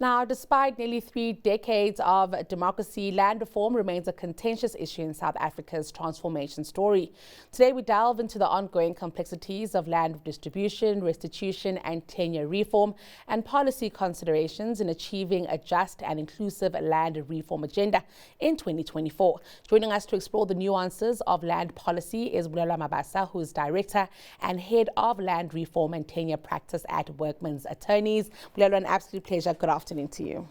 Now, despite nearly 3 decades of democracy, land reform remains a contentious issue in South Africa's transformation story. Today, we delve into the ongoing complexities of land distribution, restitution, and tenure reform, and policy considerations in achieving a just and inclusive land reform agenda in 2024. Joining us to explore the nuances of land policy is Bulelwa Mabasa, who is Director and Head of Land Reform and Tenure Practice at Werksmans Attorneys. Bulelwa, an absolute pleasure. Good afternoon to you.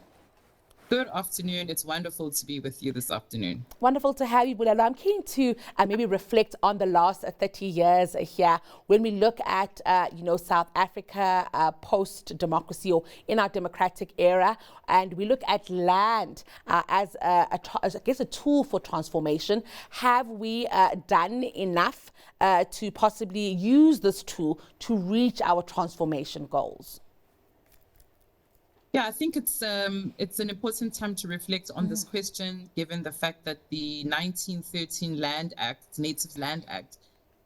Good afternoon. It's wonderful to be with you this afternoon. Wonderful to have you, Bulelwa. I'm keen to maybe reflect on the last 30 years here. When we look at, South Africa post-democracy or in our democratic era, and we look at land as a tool for transformation, have we done enough to possibly use this tool to reach our transformation goals? Yeah, I think it's an important time to reflect on this question, given the fact that the 1913 Land Act, Native Land Act,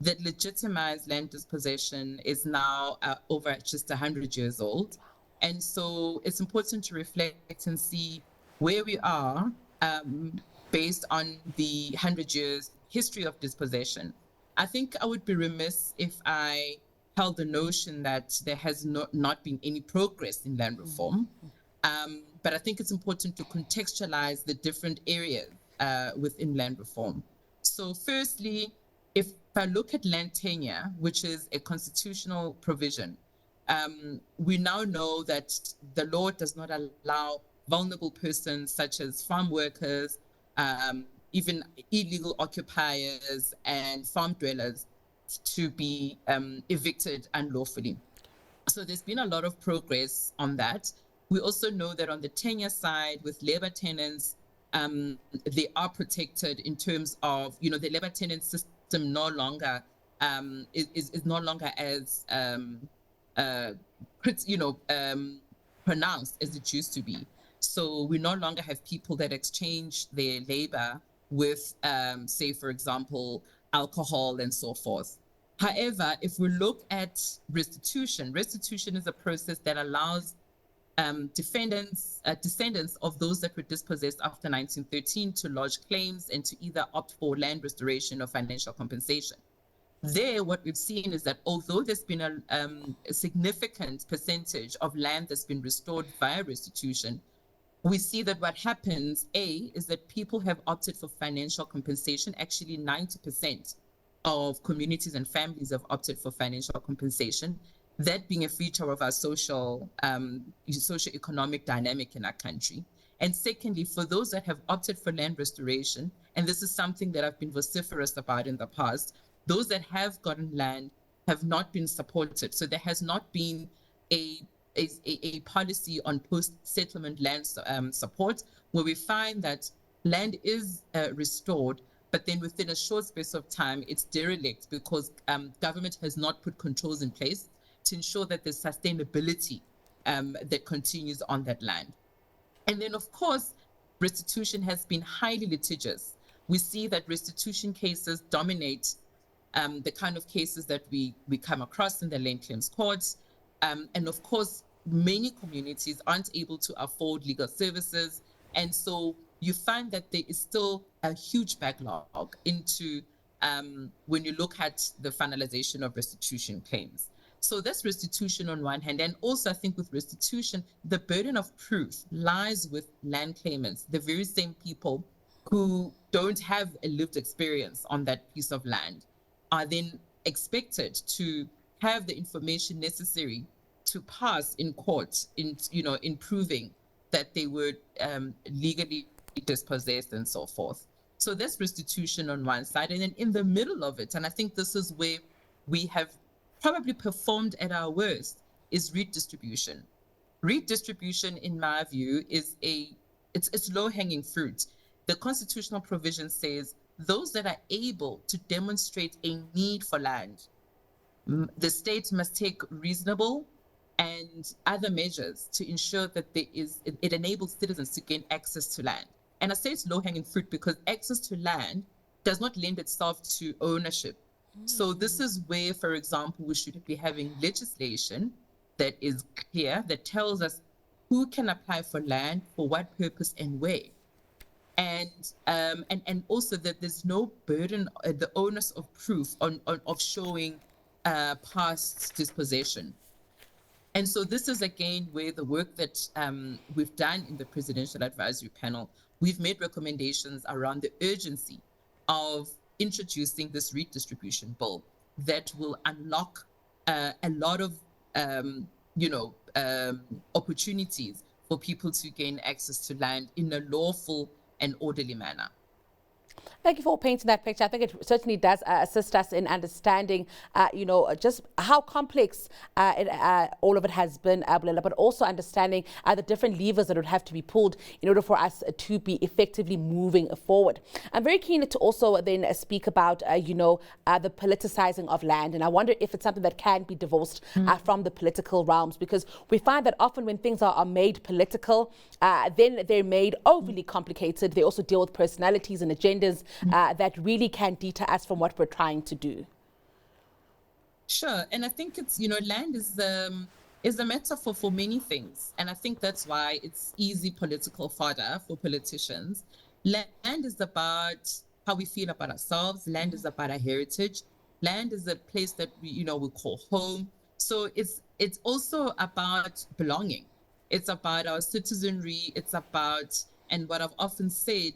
that legitimized land dispossession is now over just 100 years old. And so it's important to reflect and see where we are based on the 100 years history of dispossession. I think I would be remiss if I held the notion that there has not been any progress in land reform. But I think it's important to contextualize the different areas within land reform. So firstly, if I look at land tenure, which is a constitutional provision, we now know that the law does not allow vulnerable persons such as farm workers, even illegal occupiers and farm dwellers to be evicted unlawfully. So there's been a lot of progress on that. We also know that on the tenure side with labor tenants, they are protected in terms of, the labor tenant system no longer is no longer as pronounced as it used to be. So we no longer have people that exchange their labor with, say, for example, alcohol and so forth. However, if we look at restitution is a process that allows descendants of those that were dispossessed after 1913 to lodge claims and to either opt for land restoration or financial compensation. There, what we've seen is that although there's been a significant percentage of land that's been restored via restitution, we see that what happens, is that people have opted for financial compensation. Actually, 90% of communities and families have opted for financial compensation, that being a feature of our socio-economic dynamic in our country. And secondly, for those that have opted for land restoration, and this is something that I've been vociferous about in the past, those that have gotten land have not been supported. So there has not been a policy on post-settlement land support, where we find that land is restored, but then within a short space of time, it's derelict because government has not put controls in place to ensure that there's sustainability that continues on that land. And then, of course, restitution has been highly litigious. We see that restitution cases dominate the kind of cases that we come across in the land claims courts. And of course, many communities aren't able to afford legal services. And so you find that there is still a huge backlog into when you look at the finalization of restitution claims. So that's restitution on one hand. And also I think with restitution, the burden of proof lies with land claimants, the very same people who don't have a lived experience on that piece of land are then expected to have the information necessary to pass in court in proving that they were legally dispossessed and so forth. So that's restitution on one side. And then in the middle of it, and I think this is where we have probably performed at our worst, is redistribution. Redistribution, in my view, is it's low-hanging fruit. The constitutional provision says those that are able to demonstrate a need for land, the state must take reasonable and other measures to ensure that it enables citizens to gain access to land. And I say it's low-hanging fruit because access to land does not lend itself to ownership. So this is where, for example, we should be having legislation that is clear, that tells us who can apply for land, for what purpose and where. And also that there's no burden, the onus of proof of showing past dispossession. And so this is again where the work that we've done in the Presidential Advisory Panel, we've made recommendations around the urgency of introducing this redistribution bill that will unlock a lot of opportunities for people to gain access to land in a lawful and orderly manner. Thank you for painting that picture. I think it certainly does assist us in understanding, just how complex all of it has been, Bulelwa, but also understanding the different levers that would have to be pulled in order for us to be effectively moving forward. I'm very keen to also then speak about, the politicizing of land. And I wonder if it's something that can be divorced from the political realms, because we find that often when things are made political, then they're made overly complicated. They also deal with personalities and agendas that really can deter us from what we're trying to do. Sure, and I think it's, land is a metaphor for many things, and I think that's why it's easy political fodder for politicians. Land is about how we feel about ourselves. Land is about our heritage. Land is a place that we call home. So it's also about belonging. It's about our citizenry. It's about, and what I've often said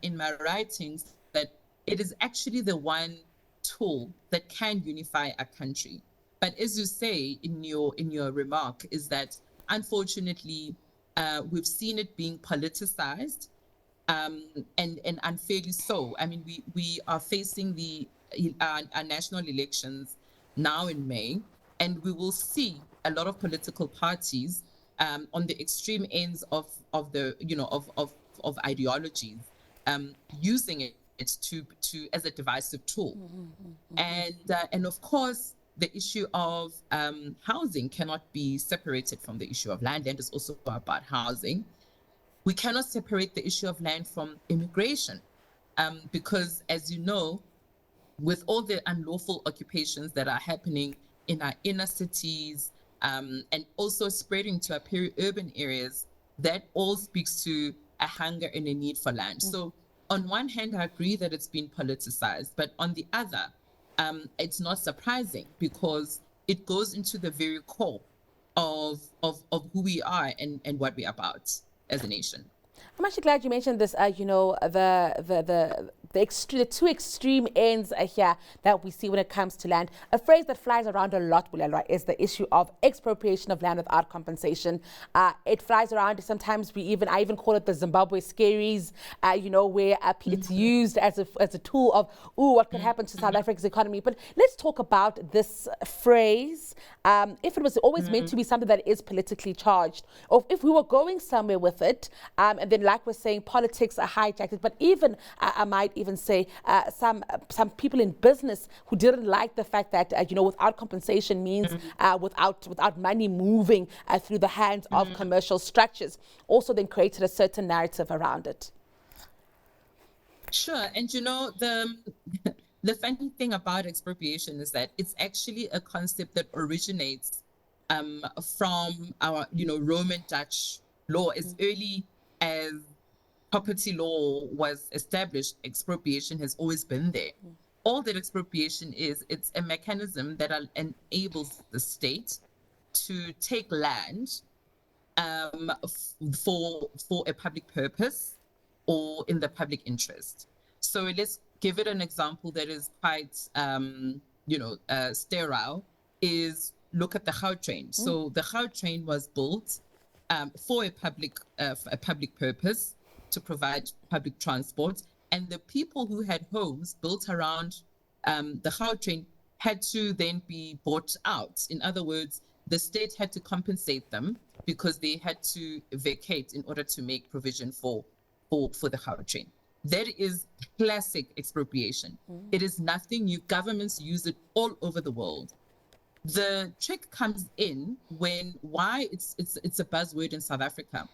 in my writings, that it is actually the one tool that can unify a country. But as you say in your remark, is that unfortunately we've seen it being politicized, and unfairly so. I mean, we are facing our national elections now in May, and we will see a lot of political parties on the extreme ends of ideologies using it to as a divisive tool. And of course the issue of housing cannot be separated from the issue of land. Land is also about housing. We cannot separate the issue of land from immigration, because, as you know, with all the unlawful occupations that are happening in our inner cities, and also spreading to our peri-urban areas, that all speaks to a hunger and a need for land. So on one hand, I agree that it's been politicized, but on the other, it's not surprising, because it goes into the very core of who we are and what we're about as a nation. I'm actually glad you mentioned this, the two extreme ends here that we see when it comes to land. A phrase that flies around a lot, Bulelwa, is the issue of expropriation of land without compensation. It flies around. Sometimes I even call it the Zimbabwe scaries, where it's used as a tool of, what could happen to South Africa's economy. But let's talk about this phrase. If it was always meant to be something that is politically charged, or if we were going somewhere with it, and then, like we're saying, politics are hijacked it. But even, I might even say, some people in business who didn't like the fact that, without compensation means without money moving through the hands of commercial structures, also then created a certain narrative around it. Sure, and the funny thing about expropriation is that it's actually a concept that originates from our, Roman Dutch law. As early as property law was established, expropriation has always been there. All that expropriation is, it's a mechanism that enables the state to take land for a public purpose or in the public interest. So let's give it an example that is quite, sterile, is look at the Gautrain. So the Gautrain was built for a public purpose, to provide public transport, and the people who had homes built around the Gautrain had to then be bought out. In other words, the state had to compensate them because they had to vacate in order to make provision for the Gautrain. That is classic expropriation. It is nothing new. Governments use it all over the world. The trick comes in why it's a buzzword in South Africa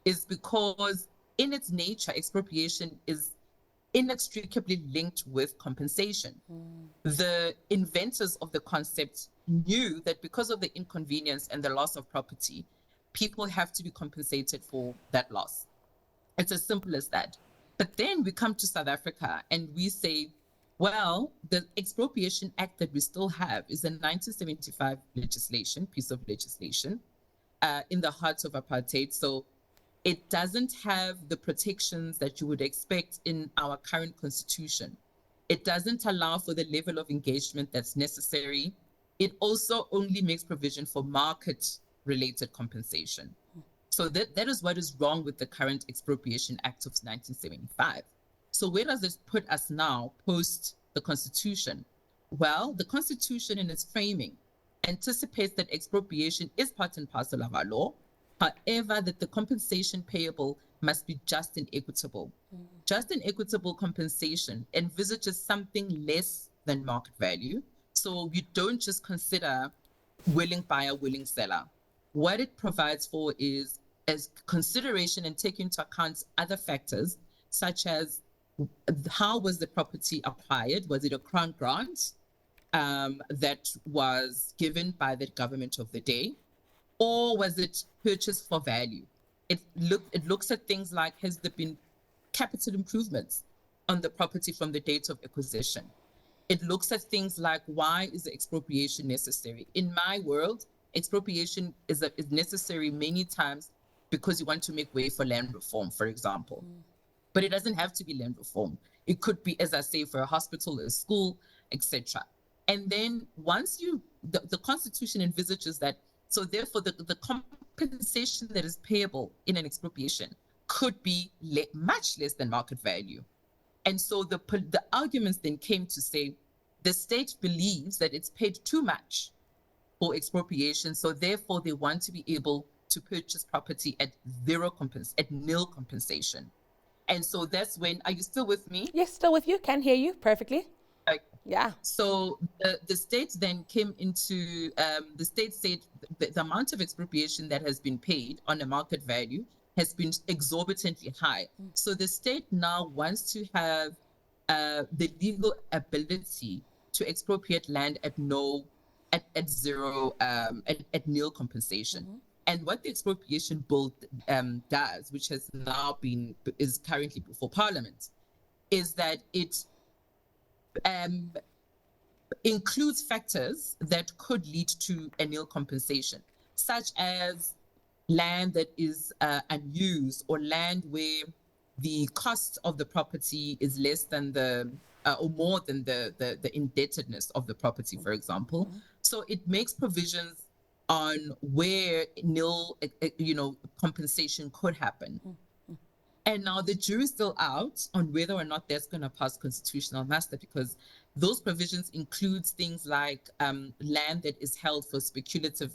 is because in its nature, expropriation is inextricably linked with compensation. The inventors of the concept knew that because of the inconvenience and the loss of property, people have to be compensated for that loss. It's as simple as that. But then we come to South Africa and we say, well, the Expropriation Act that we still have is a 1975 piece of legislation in the heart of apartheid. So it doesn't have the protections that you would expect in our current constitution. It doesn't allow for the level of engagement that's necessary. It also only makes provision for market-related compensation. So that is what is wrong with the current Expropriation Act of 1975. So where does this put us now post the Constitution? Well, the Constitution in its framing anticipates that expropriation is part and parcel of our law. However, that the compensation payable must be just and equitable. Just and equitable compensation envisages something less than market value. So you don't just consider willing buyer, willing seller. What it provides for is as consideration and take into account other factors, such as how was the property acquired? Was it a crown grant that was given by the government of the day? Or was it purchased for value? It looks at things like, has there been capital improvements on the property from the date of acquisition? It looks at things like, why is the expropriation necessary? In my world, expropriation is necessary many times because you want to make way for land reform, for example. But it doesn't have to be land reform. It could be, as I say, for a hospital, a school, etc. And then once the Constitution envisages that, so therefore the compensation that is payable in an expropriation could be much less than market value. And so the arguments then came to say the state believes that it's paid too much for expropriation, so therefore they want to be able to purchase property at nil compensation. And so that's when, are you still with me? Yes, still with you. Can hear you perfectly. Okay. Yeah. So the state then came into, the state said the amount of expropriation that has been paid on a market value has been exorbitantly high. So the state now wants to have the legal ability to expropriate land at nil compensation. And what the Expropriation Bill does, which is currently before Parliament, is that it includes factors that could lead to a nil compensation, such as land that is unused, or land where the cost of the property is less than or more than the indebtedness of the property, for example. So it makes provisions on where nil, compensation could happen. And now the jury's still out on whether or not that's going to pass constitutional muster, because those provisions include things like land that is held for speculative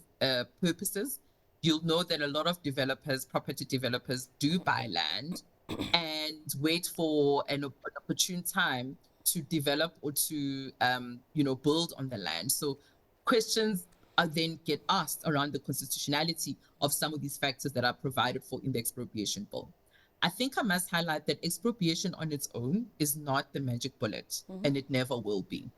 purposes. You'll know that a lot of property developers do buy land and wait for an opportune time to develop or to, build on the land. So questions then get asked around the constitutionality of some of these factors that are provided for in the Expropriation Bill. I think I must highlight that expropriation on its own is not the magic bullet, and it never will be.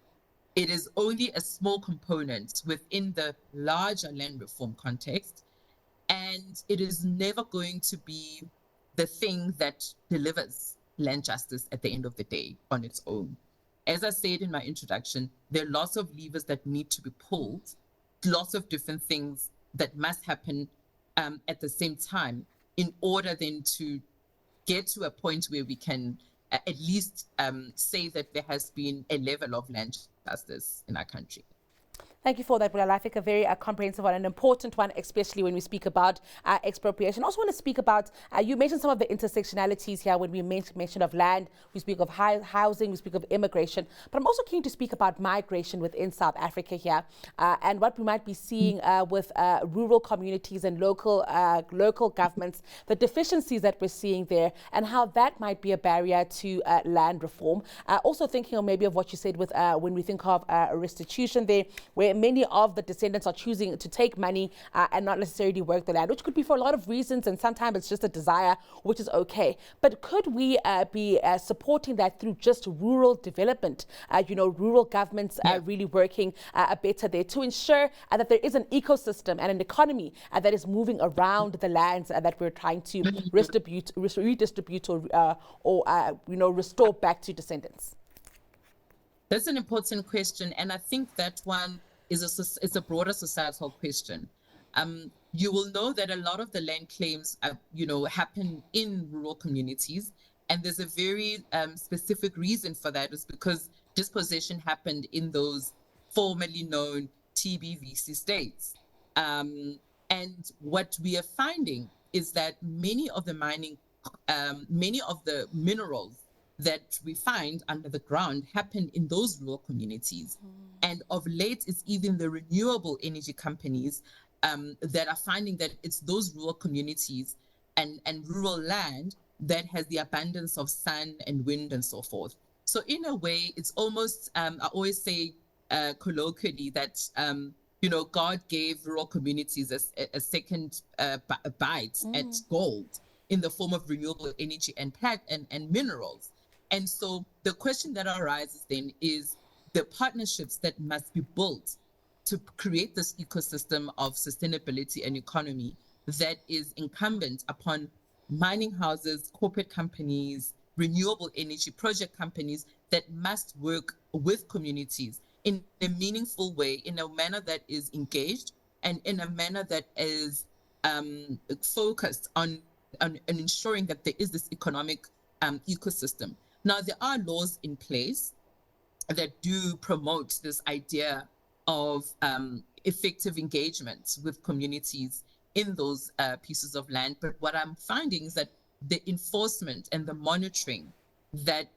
It is only a small component within the larger land reform context, and it is never going to be the thing that delivers land justice at the end of the day on its own. As I said in my introduction, there are lots of levers that need to be pulled, lots of different things that must happen at the same time in order then to get to a point where we can at least say that there has been a level of land justice in our country. Thank you for that, Bulelwa. I think a very comprehensive one, an important one, especially when we speak about expropriation. I also want to speak about, you mentioned some of the intersectionalities here when we mention of land, we speak of housing, we speak of immigration, but I'm also keen to speak about migration within South Africa here and what we might be seeing with rural communities and local governments, the deficiencies that we're seeing there and how that might be a barrier to land reform. Also thinking of maybe of what you said with when we think of restitution there, where where many of the descendants are choosing to take money and not necessarily work the land, which could be for a lot of reasons, and sometimes it's just a desire, which is okay. But could we be supporting that through just rural development, rural governments really working better there to ensure that there is an ecosystem and an economy that is moving around the lands that we're trying to redistribute or restore back to descendants? That's an important question, and I think that one is a broader societal question. You will know that a lot of the land claims, happen in rural communities, and there's a very specific reason for that. Is because dispossession happened in those formerly known TBVC states. And what we are finding is that many of the minerals that we find under the ground happen in those rural communities. And of late, it's even the renewable energy companies that are finding that it's those rural communities and rural land that has the abundance of sun and wind and so forth. So in a way, it's almost, I always say colloquially that, God gave rural communities a second bite at gold in the form of renewable energy and minerals. And so the question that arises then is the partnerships that must be built to create this ecosystem of sustainability and economy that is incumbent upon mining houses, corporate companies, renewable energy project companies that must work with communities in a meaningful way, in a manner that is engaged and in a manner that is focused on ensuring that there is this economic ecosystem. Now, there are laws in place that do promote this idea of effective engagement with communities in those pieces of land. But what I'm finding is that the enforcement and the monitoring that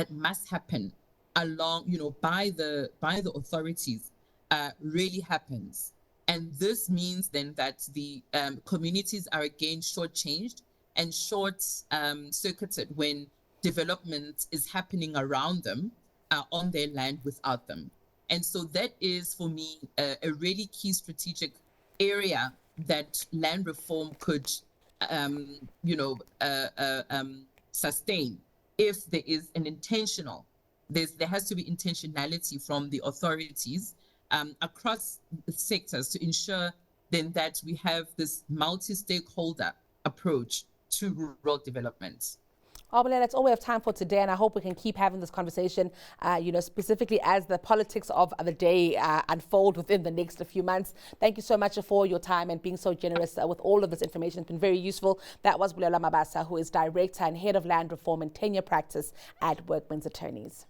must happen along, by the authorities really happens. And this means then that the communities are again shortchanged and short-circuited when development is happening around them on their land without them. And so that is, for me, a really key strategic area that land reform could, sustain if there is there has to be intentionality from the authorities across the sectors to ensure then that we have this multi-stakeholder approach to rural development. Bulelwa, that's all we have time for today, and I hope we can keep having this conversation, specifically as the politics of the day unfold within the next few months. Thank you so much for your time and being so generous with all of this information. It's been very useful. That was Bulelwa Mabasa, who is Director and Head of Land Reform and Tenure Practice at Werksmans Attorneys.